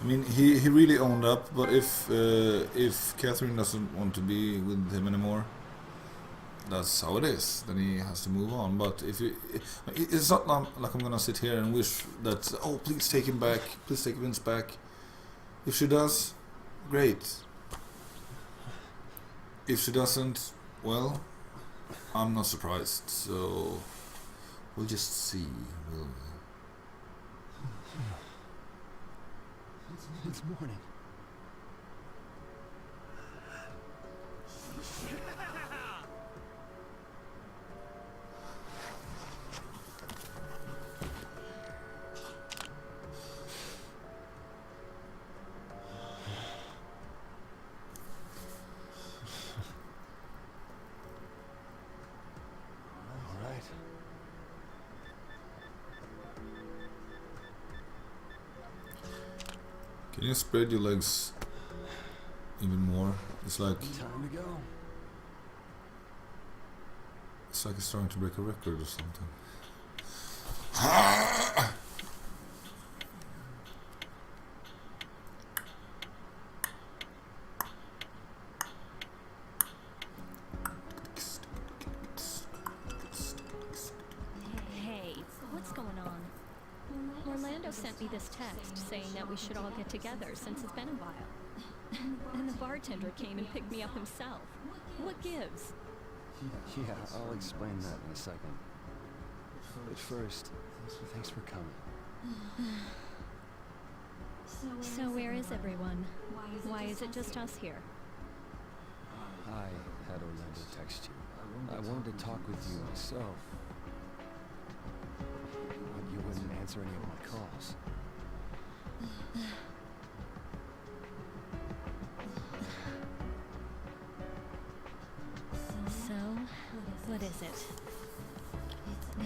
I mean, he really owned up, but if Catherine doesn't want to be with him anymore, that's how it is. Then he has to move on. But it's not like I'm gonna sit here and wish that, oh, please take him back, please take Vince back. If she does, great. If she doesn't, well, I'm not surprised. So we'll just see. It's morning. Can you spread your legs even more? It's like Time to go. it's like it's trying to break a record or something. Hey, what's going on? Orlando sent me this text saying that we should all get together since it's been a while. And the bartender came and picked me up himself. What gives? Yeah, I'll explain that in a second. But first, thanks for coming. So where is everyone? Why is it just us here? I had Orlando text you. I wanted to talk with you myself. But you wouldn't answer any of my calls. So, what is it?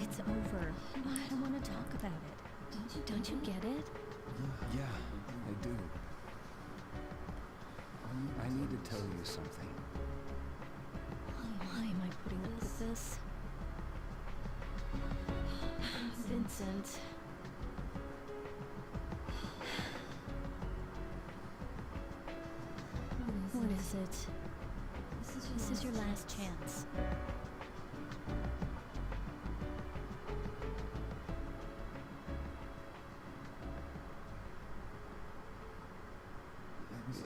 It's over. I don't want to talk about it. Don't you get it? Yeah, I do. I need to tell you something. Why am I putting up with this? Vincent. What is it? This is your last chance.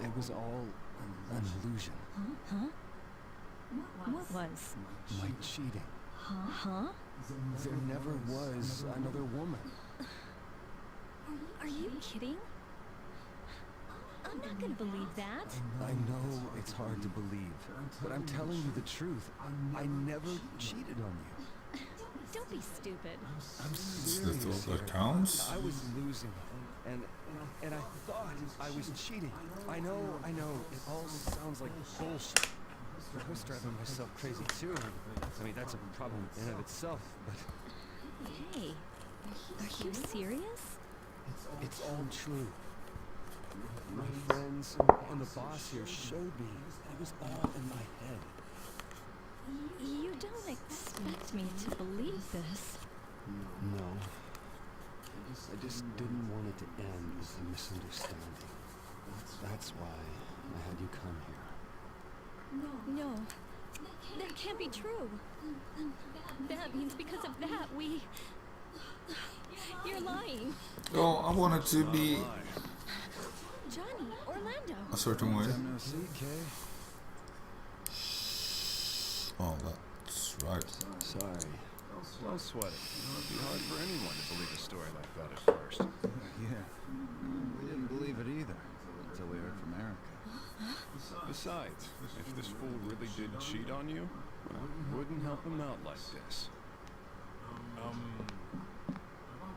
It was all an illusion. Huh? What was? My cheating. Huh? There never was another woman. Are you kidding? I'm not gonna believe that. I know it's hard to believe, but I'm telling you the truth. I never cheated on you. Don't be stupid. I'm It's serious. the thought that counts. I was losing, and I thought I was cheating. I know, it all sounds like bullshit. I was driving myself crazy too. I mean, that's a problem in and of itself, but Hey, are you serious? it's all true. My friends and the boss here showed me it was all in my head. You don't expect me to believe this. No. I just didn't want it to end with a misunderstanding. That's why I had you come here. No, that can't be true. That means because of that, You're lying. Oh, I wanted to be Johnny, Orlando. a certain way. CK. Oh, that's right. Sorry. Don't sweat it. It'd be hard for anyone to believe a story like that at first. Yeah, we didn't believe it either until we heard from Erica. Besides, if this fool really did cheat on you, well, it wouldn't help him out like this.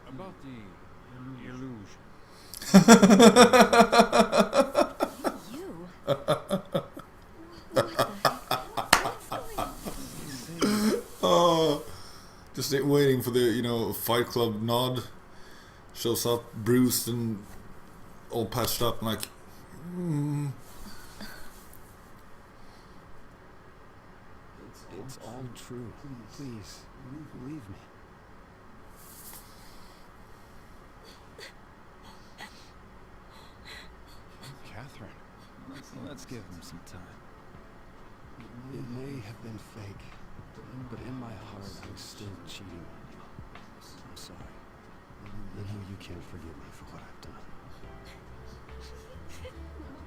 About the illusion. You? What the heck? Oh, just waiting for the Fight Club nod. Shows up, bruised and all patched up, like. It's all true. Please, believe me. give him some time. It may have been fake, but in my heart, I was still cheating on you. I'm sorry. I know you can't forgive me for what I've done.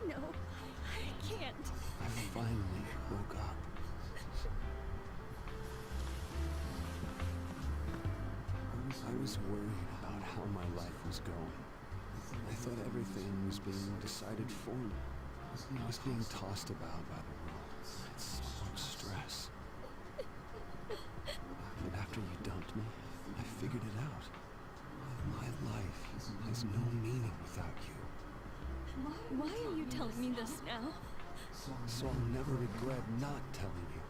No, I can't. I finally woke up. I was worried about how my life was going. I thought everything was being decided for me. I was being tossed about by the world. I had so much stress. But after you dumped me, I figured it out. My life has no meaning without you. Why are you telling me this now? So I'll never regret not telling you.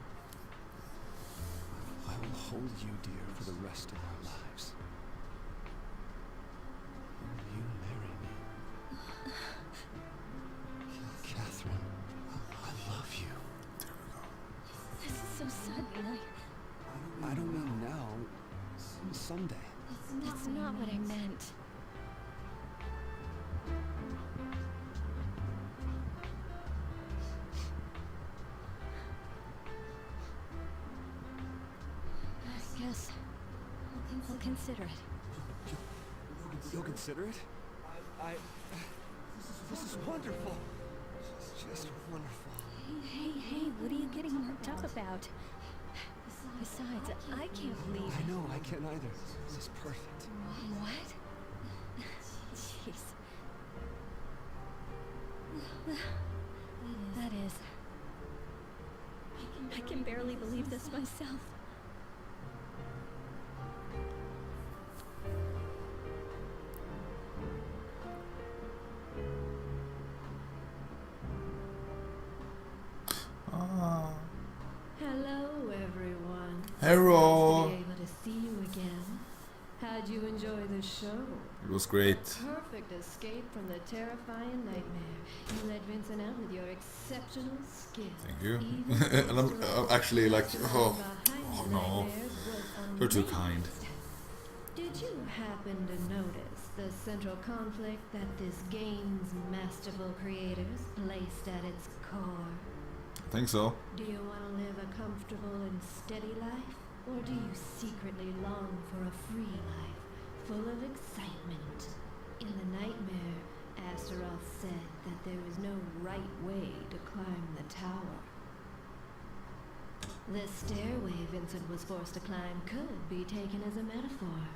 I will hold you dear for the rest of our lives. Will you marry me? Catherine, I love you. This is so sudden. I don't mean now. Someday. That's not what I meant. I guess I'll consider it. You'll consider it? This is wonderful. Just wonderful. Hey, what are you getting worked up about? Besides, I can't believe I know, I can't either. This is perfect. What? Jeez. That is... I can barely believe this myself. Hello, everyone. Hello. Nice to be able to see you again. How'd you enjoy the show? It was great. Perfect escape from the terrifying nightmare. You led Vincent out with your exceptional skill. Thank you. Even And I'm actually like, oh behind the no, nightmares was you're too amazing. kind. Did you happen to notice the central conflict that this game's masterful creators placed at its core? I think so. Do you want to live a comfortable and steady life? Or do you secretly long for a free life, full of excitement? In the nightmare, Astaroth said that there is no right way to climb the tower. The stairway Vincent was forced to climb could be taken as a metaphor.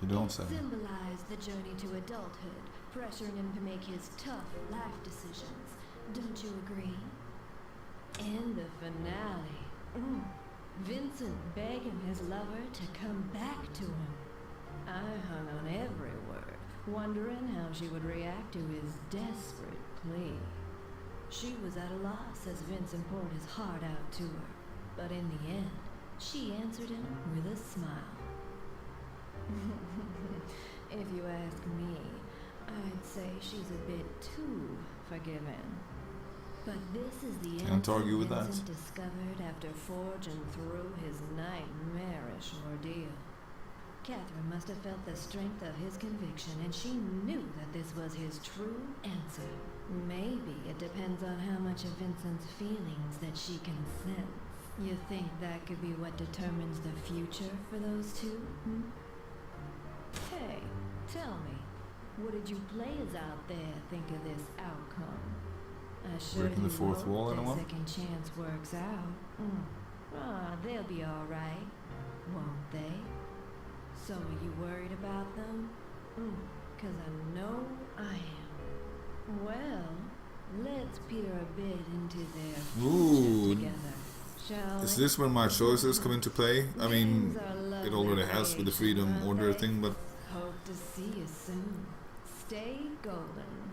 You don't say. It symbolized the journey to adulthood, pressuring him to make his tough life decisions. Don't you agree? In the finale, Vincent begging his lover to come back to him. I hung on every word, wondering how she would react to his desperate plea. She was at a loss as Vincent poured his heart out to her, but in the end, she answered him with a smile. If you ask me, I'd say she's a bit too forgiving. But this is the Can't argue with that. Vincent discovered after forging through his nightmarish ordeal. Catherine must have felt the strength of his conviction, and she knew that this was his true answer. Maybe it depends on how much of Vincent's feelings that she can sense. You think that could be what determines the future for those two? Hey, tell me, what did you players out there think of this outcome? I sure Breaking the do fourth hope wall, their anyone? second chance works out. They'll be all right, won't they? So are you worried about them? 'Cause I know I am. Well, let's peer a bit into their Ooh. future together, shall Is we? this where my choices come into play? I mean, Games are it lovely already has with the freedom creations, order aren't they? thing, but Hope to see you soon. Stay golden.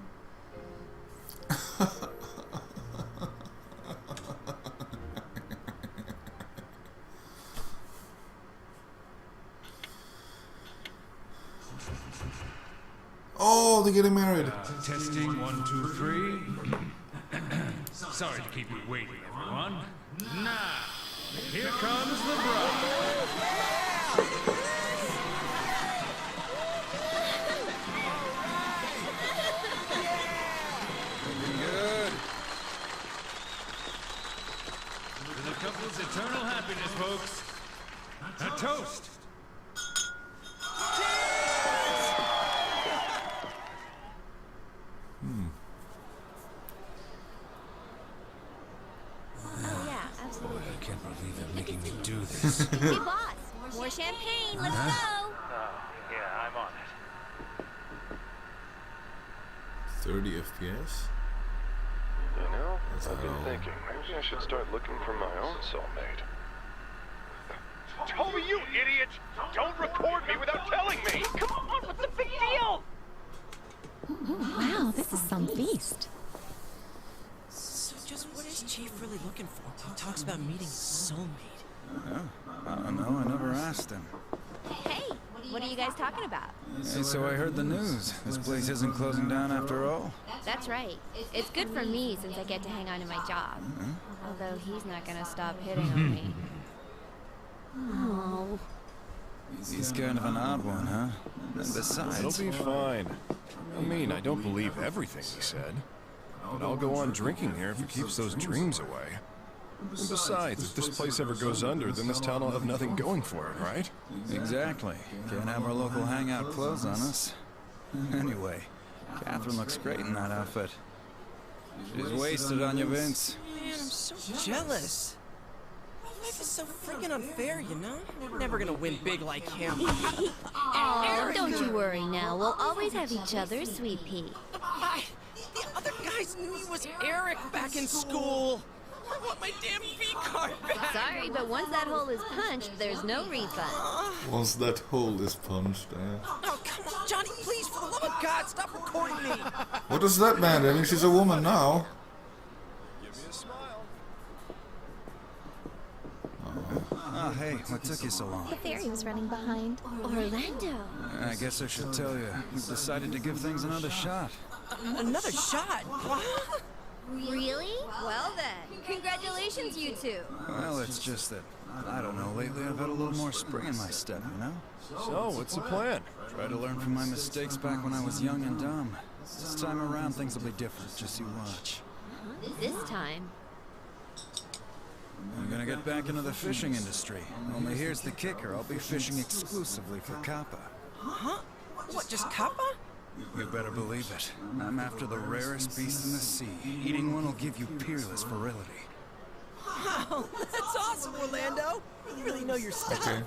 oh, they're getting married. Testing 1, 2, 3. Sorry to keep you waiting, everyone. Now, here comes the bride. Looking good. plane. Let's go. Yeah, I'm on it. 30 FPS? You know, That's I've been how- thinking, maybe I should start looking for my own soulmate. Toby, you idiot! Don't record me without telling me! Come on, what's the big deal? Wow, this is some feast. So just what is Chief really looking for? He talks about meeting soulmate. Yeah, I don't know. I never asked him. Hey, what are you guys talking about? Hey, so I heard the news. This place isn't closing down after all. That's right. It's good for me since I get to hang on to my job. Although he's not gonna stop hitting on me. Oh. He's kind of an odd one, huh? And besides, It'll be fine. I mean, I don't believe everything he said. But I'll go on drinking here if it keeps those dreams away. And besides, if this place ever goes under, then this town will have nothing going for it, right? exactly. Can't have our local hangout close on us. Anyway, Catherine looks great in that outfit. She's wasted on you, Vince. Man, I'm so jealous. Life is so freaking unfair, you know? We're never gonna win big like him. Oh, don't you worry now. We'll always have each other, Sweet Pea. The other guys knew he was Eric back in school. I want my damn V-card back. Sorry, but once that hole is punched, there's no refund. Once that hole is punched, Oh, come on, Johnny, please, for the love of God, stop recording me. What does that matter? I mean, she's a woman now. Give me a smile. Ah, hey, what took you so long? The ferry was running behind. Orlando. I guess I should tell you. We've decided to give things another shot. Another shot? What? Really? Well then, congratulations, you two. Well, it's just that, I don't know, lately I've had a little more spring in my step, you know? So, what's the plan? Try to learn from my mistakes back when I was young and dumb. This time around, things will be different, just you watch. This time. I'm gonna get back into the fishing industry. Only here's the kicker, I'll be fishing exclusively for Kappa. Huh? What, just Kappa? You better believe it. I'm after the rarest beast in the sea. Eating one will give you peerless virility. Wow, that's awesome, Orlando. You really know your stuff. Okay.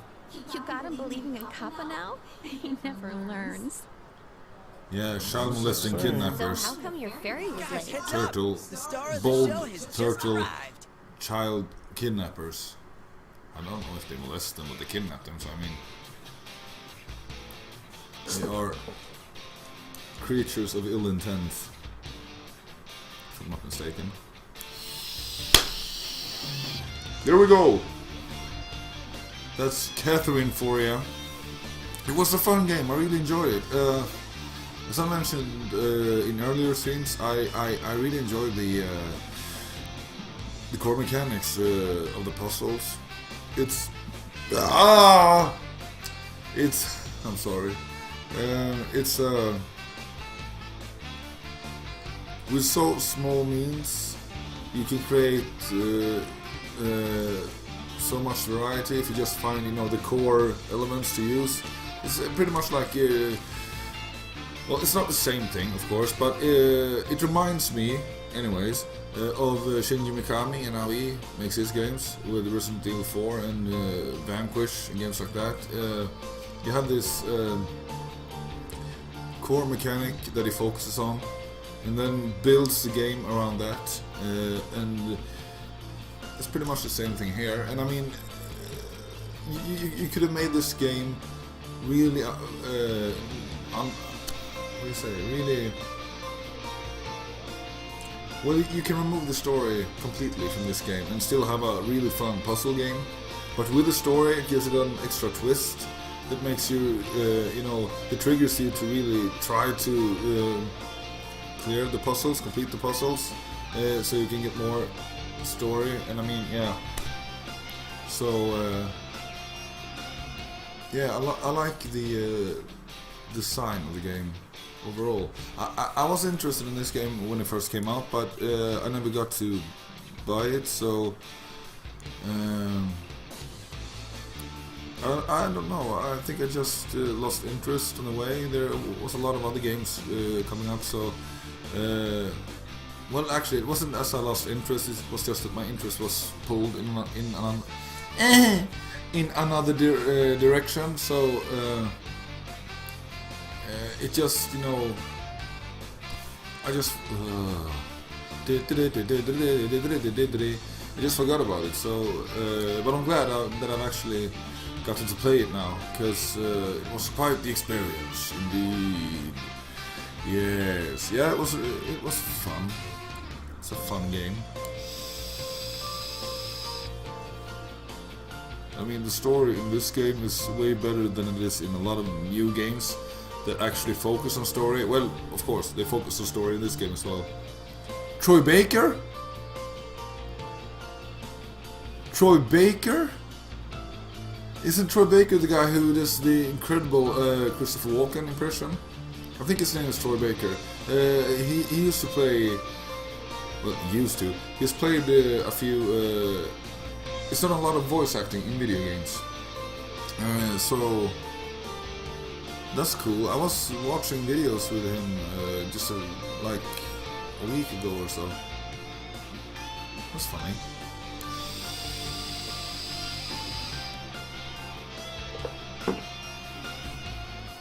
You got him believing in Kappa now? He never learns. Yeah, child molesting So kidnappers. how come your ferry was Guys, late? heads Turtle. up. The star of the Bold show has just turtle. arrived. Child kidnappers. I don't know if they molest them or they kidnap them, so I mean... They are creatures of ill intent. If I'm not mistaken. There we go! That's Catherine for you. It was a fun game, I really enjoyed it. As I mentioned in earlier scenes, I really enjoyed the core mechanics of the puzzles. It's I'm sorry. It's with so small means you can create so much variety if you just find, you know, the core elements to use. It's pretty much like well, it's not the same thing, of course, but it reminds me, anyways, of Shinji Mikami and how he makes his games with Resident Evil 4 and Vanquish and games like that. You have this core mechanic that he focuses on and then builds the game around that, and it's pretty much the same thing here. And I mean, you could have made this game really what do you say, really... Well, you can remove the story completely from this game and still have a really fun puzzle game, but with the story it gives it an extra twist that makes you, you know, it triggers you to really try to clear the puzzles, complete the puzzles, so you can get more story. And I mean, yeah, so yeah, I like the design of the game overall. I was interested in this game when it first came out, but I never got to buy it, so I don't know. I think I just lost interest on the way. There was a lot of other games coming up, so well, actually, it wasn't as I lost interest. It was just that my interest was pulled in in another direction. So it just, you know, I just forgot about it. So, but I'm glad that I've actually gotten to play it now, because it was quite the experience indeed. Yes, yeah, it was fun. It's a fun game. I mean, the story in this game is way better than it is in a lot of new games that actually focus on story. Well, of course, they focus on story in this game as well. Troy Baker? Troy Baker? Isn't Troy Baker the guy who does the incredible Christopher Walken impression? I think his name is Troy Baker. He used to play... Well, used to. He's played a few... He's done a lot of voice acting in video games. So... That's cool. I was watching videos with him just like a week ago or so. That's funny.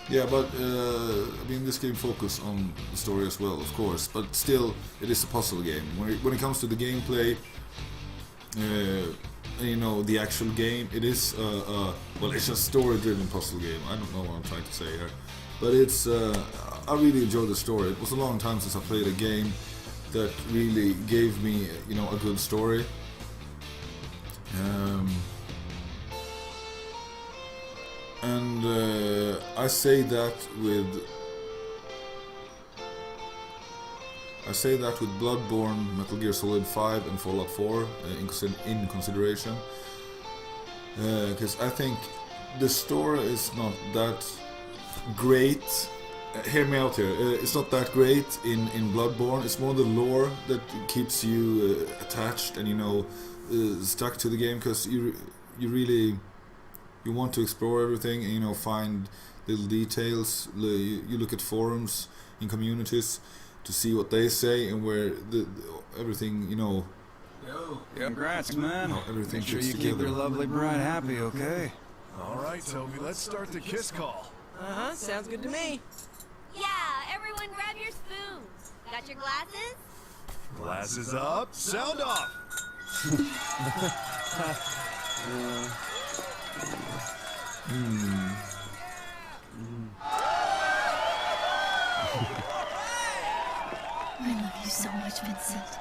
Yeah, but I mean, this game focuses on the story as well, of course. But still, it is a puzzle game. When it comes to the gameplay, you know, the actual game, it is well, it's a story-driven puzzle game. I don't know what I'm trying to say here, but it's I really enjoy the story. It was a long time since I played a game that really gave me, you know, a good story. And I say that with Bloodborne, Metal Gear Solid 5 and Fallout 4 in consideration, because I think the story is not that great. Hear me out here. It's not that great in Bloodborne. It's more the lore that keeps you attached and, you know, stuck to the game, because you really want to explore everything and, you know, find little details. You look at forums in communities to see what they say and where everything, you know. Yo, congrats, man. Everything Make sure you fits keep together. your lovely bride happy, okay? All right, Toby, let's start the kiss call. Sounds good to me. Yeah, everyone grab your spoons. Got your glasses? Glasses up, sound off. I love you so much, Vincent.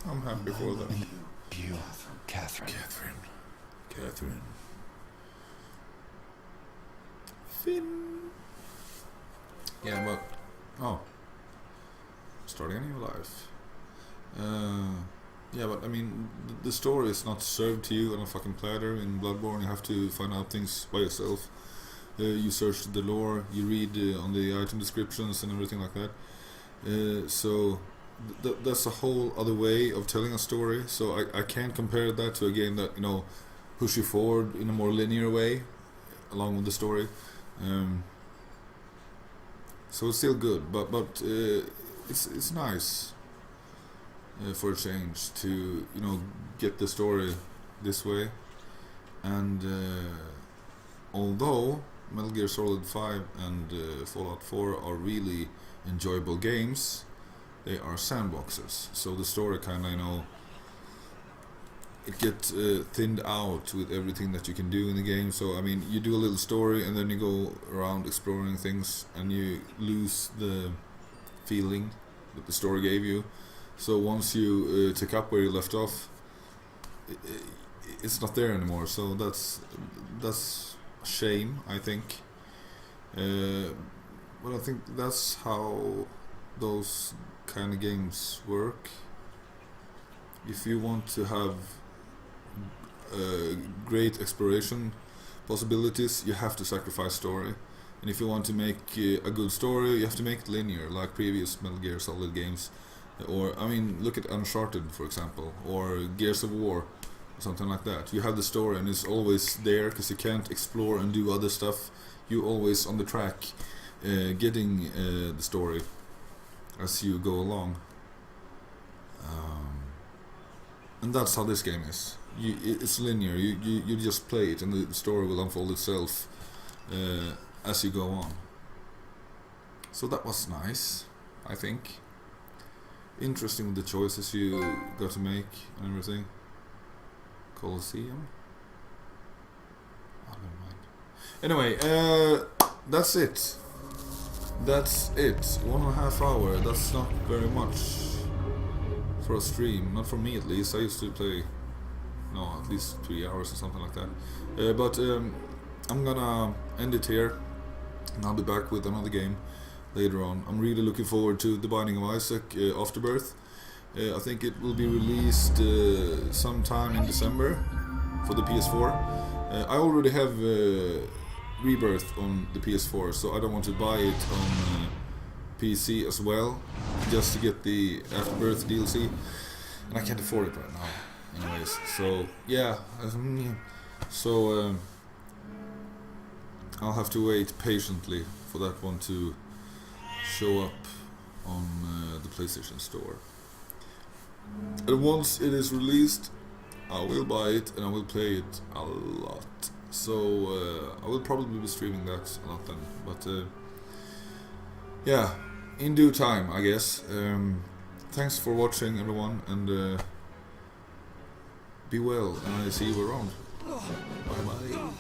I'm happy for that. You, Catherine. Catherine. Finn. Yeah, but starting a new life. Yeah, but I mean, the story is not served to you on a fucking platter in Bloodborne. You have to find out things by yourself. You search the lore, you read on the item descriptions and everything like that. So that's a whole other way of telling a story. So I can't compare that to a game that, you know, push you forward in a more linear way along with the story. So it's still good, but it's nice for a change to, you know, get the story this way. And although Metal Gear Solid 5 and Fallout 4 are really enjoyable games, they are sandboxes. So the story kind of, you know, it gets thinned out with everything that you can do in the game. So I mean, you do a little story and then you go around exploring things and you lose the feeling that the story gave you. So once you take up where you left off, it's not there anymore. So that's a shame, I think. But I think that's how those kind of games work. If you want to have great exploration possibilities, you have to sacrifice story. And if you want to make a good story, you have to make it linear, like previous Metal Gear Solid games. Or, I mean, look at Uncharted, for example, or Gears of War, or something like that. You have the story and it's always there, because you can't explore and do other stuff. You're always on the track, getting the story as you go along. And that's how this game is. It's linear. You just play it, and the story will unfold itself as you go on. So that was nice, I think. Interesting with the choices you got to make and everything. Colosseum? Oh, never mind. Anyway, that's it. That's it. 1.5 hours. That's not very much for a stream. Not for me, at least. I used to play, no, at least 3 hours or something like that. But I'm gonna end it here, and I'll be back with another game later on. I'm really looking forward to The Binding of Isaac Afterbirth. I think it will be released sometime in December for the PS4. I already have Rebirth on the PS4, so I don't want to buy it on PC as well, just to get the Afterbirth DLC, and I can't afford it right now anyways. So yeah, so I'll have to wait patiently for that one to show up on the PlayStation Store. And once it is released, I will buy it and I will play it a lot. So I will probably be streaming that a lot then. But yeah, in due time, I guess. Thanks for watching, everyone, and be well, and I see you around. Bye bye.